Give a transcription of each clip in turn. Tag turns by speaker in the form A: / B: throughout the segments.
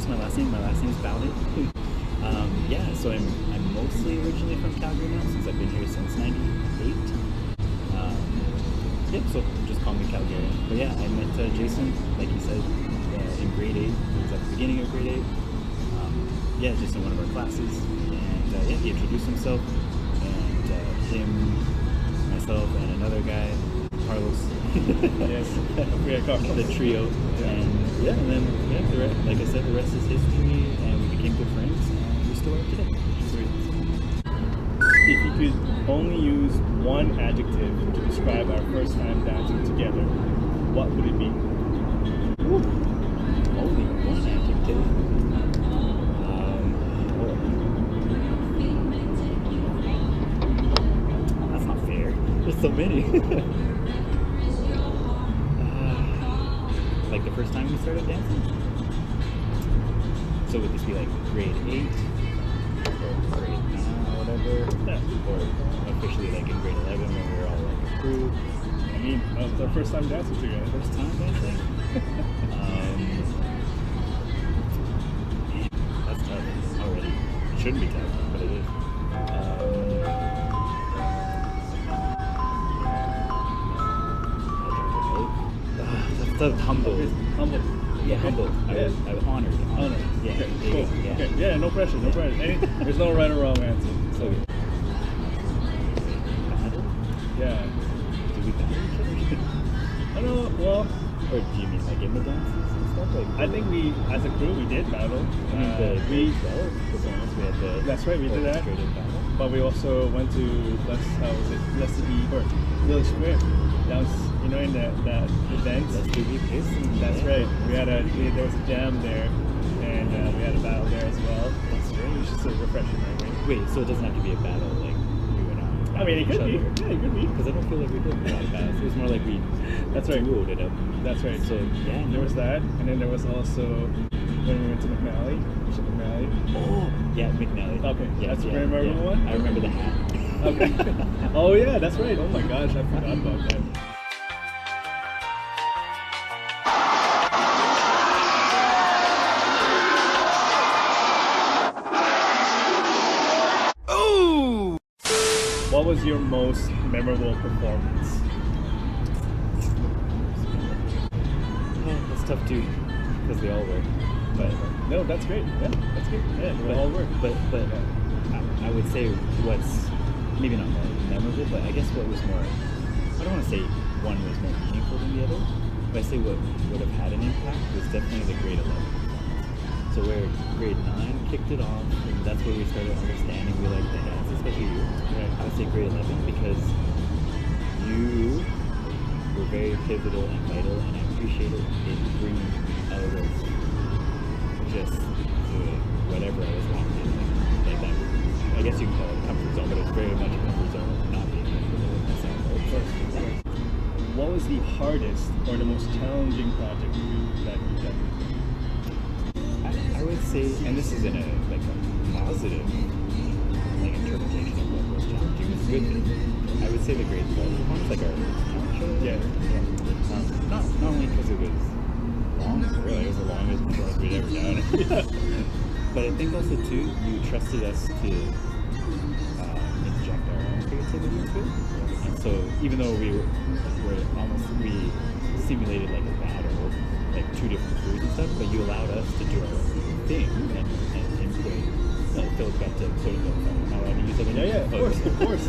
A: introduce my last name. My last name is Bowden. Yeah, so I'm mostly originally from Calgary now, since I've been here since '98. Yep, so just call me Calgarian. But yeah, I met Jason, like he said, in grade 8. It was at the beginning of grade 8. Yeah, just in one of our classes. And yeah, he introduced himself. And him, myself, and another guy, Carlos.
B: Yes,
A: the trio.
B: Yeah.
A: And then like I said, the rest is history, and we became good friends, and we still are today.
B: Sweet. If you could only use one adjective to describe our first time dancing together, what would it be?
A: Ooh. Only one adjective. That's not fair. There's so many. Like the first time we started dancing? So would this be like grade 8? Or grade 9 or whatever? Or officially like in grade 11 when we were all like a crew?
B: I mean, it's our first time dancing together.
A: First time dancing? That's tough already. It shouldn't be tough, but it is. Humble. Yeah, humble.
B: Yeah.
A: I was honored. Yeah.
B: Okay,
A: Cool. Yeah.
B: Okay. Yeah, no pressure. There's no right or wrong answer.
A: So, battle?
B: Yeah.
A: Do we battle each other?
B: I don't know, well,
A: Or do you mean like in the dances and stuff? Like,
B: I think we, as a crew, we did battle.
A: I mean, the performance, we had the
B: That's right, we did that.
A: orchestrated battle.
B: But we also went to Leicester or Village Square. That was, in that event.
A: Let's do replace.
B: That's right. There was a jam there, and we had a battle there as well.
A: That's strange.
B: Which is so refreshing, right?
A: Wait, so it doesn't have to be a battle like you and I.
B: I mean, it could be. Yeah, it could be.
A: Because I don't feel like we did a lot of battles. It was more like we
B: That's right.
A: duoed it up.
B: That's right.
A: So yeah,
B: There was that, and then there was also when we went to McNally.
A: Oh, yeah, McNally.
B: Okay,
A: Yeah,
B: that's a
A: yeah,
B: very memorable one?
A: I remember the hat.
B: Okay. Oh yeah, that's right. Oh my gosh, I forgot about that. Oh! What was your most memorable performance?
A: Oh, that's tough too, because they all were. But
B: No, that's great. Yeah, that's good. Yeah, they all work.
A: But I would say what's maybe not more memorable, but I guess what was more, I don't want to say one was more meaningful than the other, but I say what would have had an impact was definitely the grade 11 performance. So where grade 9 kicked it off, and that's where we started understanding we like the dance, especially you.
B: Right.
A: I would say grade 11 because you were very pivotal and vital, and I appreciate it in bringing me out of just whatever I was locked in, like that. I guess you can call it a comfort zone, but it was very much a comfort zone of not being comfortable with myself.
B: Of course. What was the hardest or the most challenging project that you've done?
A: I would say, and this is in a positive interpretation of what was challenging, was a good thing. I would say the grade 12 performance, like our talent show.
B: Yeah.
A: Not only because it was long, really, it was the longest performance we'd ever done. But I think also too, you trusted us to inject our own creativity into it. And so even though we simulated like a battle, like two different crews and stuff, but you allowed us to do our own thing and input. Philip got to put it I'm not allowed to use other names.
B: Yeah, of course.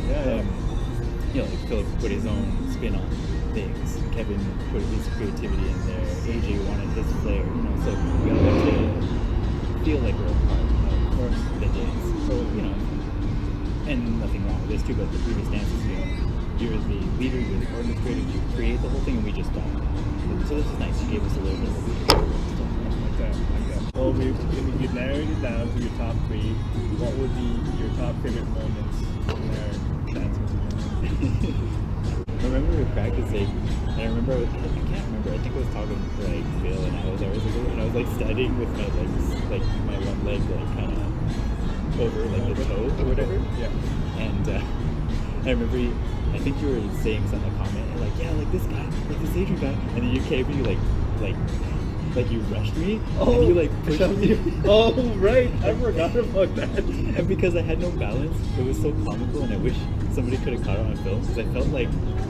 B: Yeah.
A: Like Philip put his own spin on things. Kevin put his creativity in there. AJ wanted his flair, so we all got to feel like we're a part of the dance. So, and nothing wrong with this too, but the previous dances, you're the leader, you're the orchestrator, you create the whole thing, and we just follow. So this is nice. You gave us a little bit of leadership.
B: Like that. Well, if you narrowed it down to your top 3, what would be your top favorite moments in our dancing together?
A: I remember we were practicing, and I can't remember, I think I was talking to Phil and I was ago, and I was standing with my legs, my one leg kind of over the toe or whatever.
B: Yeah.
A: And I remember I think you were saying something, a comment, and this guy, this Adrian guy, and then you came and you like you rushed me,
B: Oh,
A: and you like pushed me.
B: Oh, right. I forgot about that.
A: And because I had no balance, it was so comical, and I wish somebody could have caught it on film because I felt like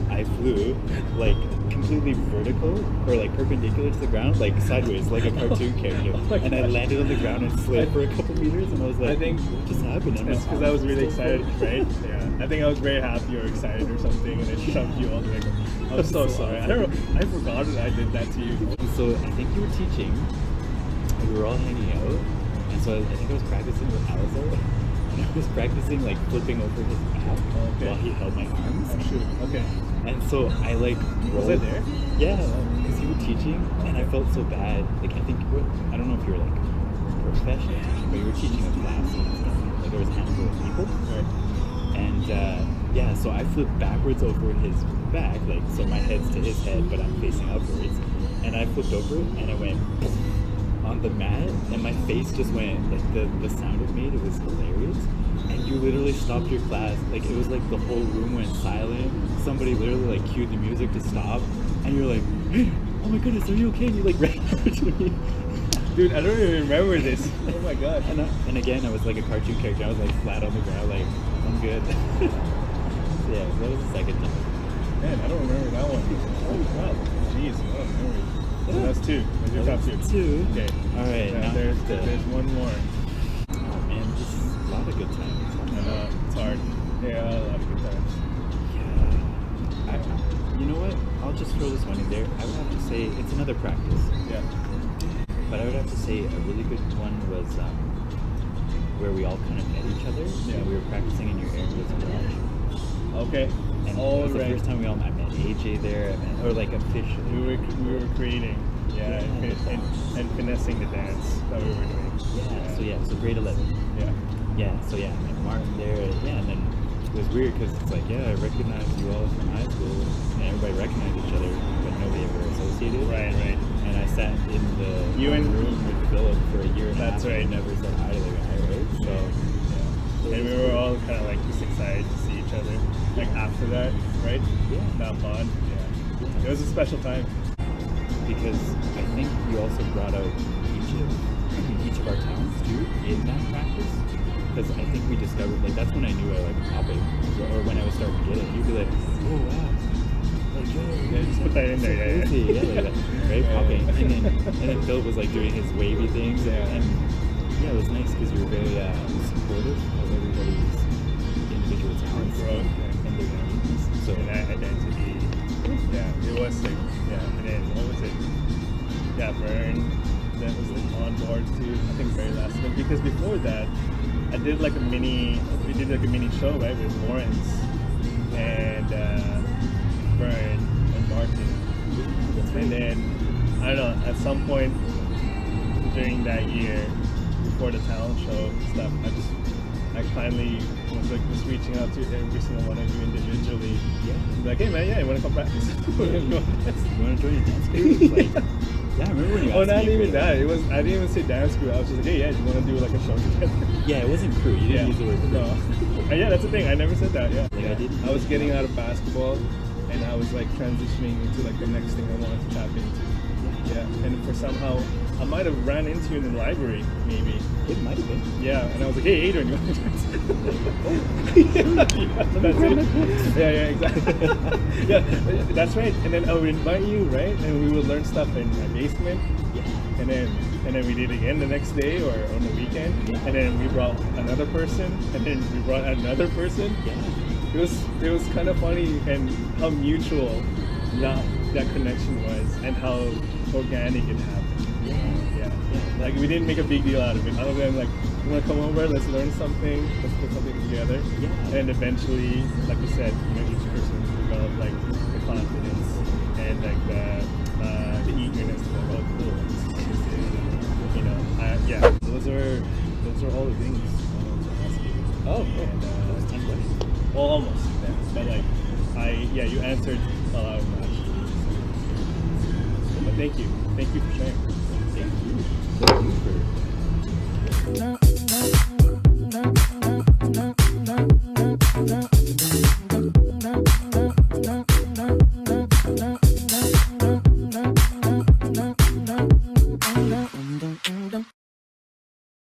A: I flew like completely vertical or like perpendicular to the ground, like sideways, like a cartoon character.
B: Oh my
A: And I
B: gosh.
A: landed on the ground and slid for a couple meters, and I was like,
B: I think
A: what just happened? And my
B: it's because I
A: arms
B: was
A: were
B: really
A: so
B: excited,
A: full.
B: right? Yeah. I think I was very happy or excited or something, and it shoved you all the way. I'm so
A: So
B: sorry. I
A: awesome.
B: don't know. I forgot that I did that to you.
A: And so I think you were teaching, and we were all hanging out, and so I think I was practicing with Alizo, and I was practicing like flipping over his back
B: Okay.
A: while he held my arms.
B: Oh, shoot. Okay.
A: And so I like
B: Was
A: rolled.
B: I there?
A: Yeah, because you were teaching, and I felt so bad. Like I think I don't know if you were like professional teaching, but you were teaching a class and stuff. Like there was a handful of people,
B: Right.
A: and yeah, so I flipped backwards over his back, like so my head's to his head, but I'm facing upwards, and I flipped over it, and I went on the mat, and my face just went like the sound it made. It was hilarious. And you literally stopped your class. Like it was like the whole room went silent. Somebody literally like cued the music to stop, and you're like, "Oh my goodness, are you okay?" And you like ran over to me.
B: Dude, I don't even remember this. Oh my gosh.
A: And again, I was like a cartoon character. I was like flat on the ground, like I'm good. Yeah, that was the second time.
B: Man, I don't remember that one. Holy crap. Jeez, I don't remember. So that's two. That's your top two.
A: Two.
B: Okay.
A: All right.
B: Now
A: Now
B: there's one more.
A: Oh man, just a lot of good times.
B: It's hard. Yeah, a lot of good times.
A: Yeah. You know what? I'll just throw this one in there. I would have to say it's another practice.
B: Yeah.
A: But I would have to say a really good one was where we all kind of met each other.
B: Yeah.
A: And we were practicing in your areas garage.
B: Okay.
A: And
B: All
A: it was the
B: right.
A: first time I met AJ there. Or like officially.
B: We were creating, and finessing the dance that we were doing.
A: So grade 11.
B: Yeah.
A: Yeah, so yeah, I met Martin there. Yeah, and then it was weird because it's like, yeah, I recognize you all from high school. And everybody recognized each other, but nobody ever associated.
B: Right.
A: And I sat in the
B: You and-
A: room with Philip for a year and a half.
B: That's right.
A: And never said hi to the guy, right? So,
B: Yeah. And we were all kind of like just excited to see each other. Like after that, right?
A: Yeah.
B: That bond. Yeah. It was a special time.
A: because I think you also brought out each of our talents too in that practice. Because I think we discovered, like, that's when I knew I liked popping, or when I was starting to get it. You'd be like, oh wow, like, yo,
B: Yeah, just put that in there, yeah.
A: crazy. Yeah, like that, right?
B: Yeah.
A: Popping, and then Phil was like doing his wavy things,
B: Yeah.
A: and yeah, it was nice because you were very supportive of everybody's individual talents
B: Growth,
A: and their needs. So
B: and that identity. Yeah, it was sick. Yeah, and then what was it? Yeah, Vern. That was like on board too. I think very last minute because before that, I did like a mini. We did like a mini show, right, with Lawrence and Vern and Martin. And then I don't know. At some point during that year, before the talent show stuff, I finally was like just reaching out to every single one of you individually.
A: yeah,
B: Like, hey man, yeah, you want to come practice?
A: you want to join a dance group? Like, yeah, I remember when you
B: Oh,
A: asked
B: not
A: me.
B: even that. It was. I didn't even say dance crew. I was just like, hey, yeah, do you want to do like a show together?
A: Yeah, it wasn't crew. You didn't use the word crew.
B: No. Yeah, that's the thing. I never said that. Yeah.
A: Like, I didn't.
B: I was getting out of basketball, and I was like transitioning into like the next thing I wanted to tap into. Yeah. And for somehow, I might have ran into you in the library, maybe.
A: It might have been.
B: Yeah. And I was like, hey, Adrian, you want to dance? That's it. Yeah, exactly. Yeah, that's right. And then I would invite you, right? And we would learn stuff in my basement.
A: Yeah.
B: And then we did it again the next day or on the weekend.
A: Yeah.
B: And then we brought another person, and then we brought another person.
A: Yeah.
B: It was kind of funny and how mutual that connection was and how organic it happened. Yeah. Like we didn't make a big deal out of it. Other than like, you want to come over? Let's learn something. Let's put something together.
A: Yeah.
B: And eventually, like you said, each person developed like the confidence and like the eagerness to like, oh, cool. You know, yeah. Those are all the things I wanted to ask you.
A: Oh, cool.
B: And,
A: That was 10 questions.
B: well, almost. Yeah. But like, you answered a lot of them actually. But thank you for sharing.
A: Thank you. Thank you for.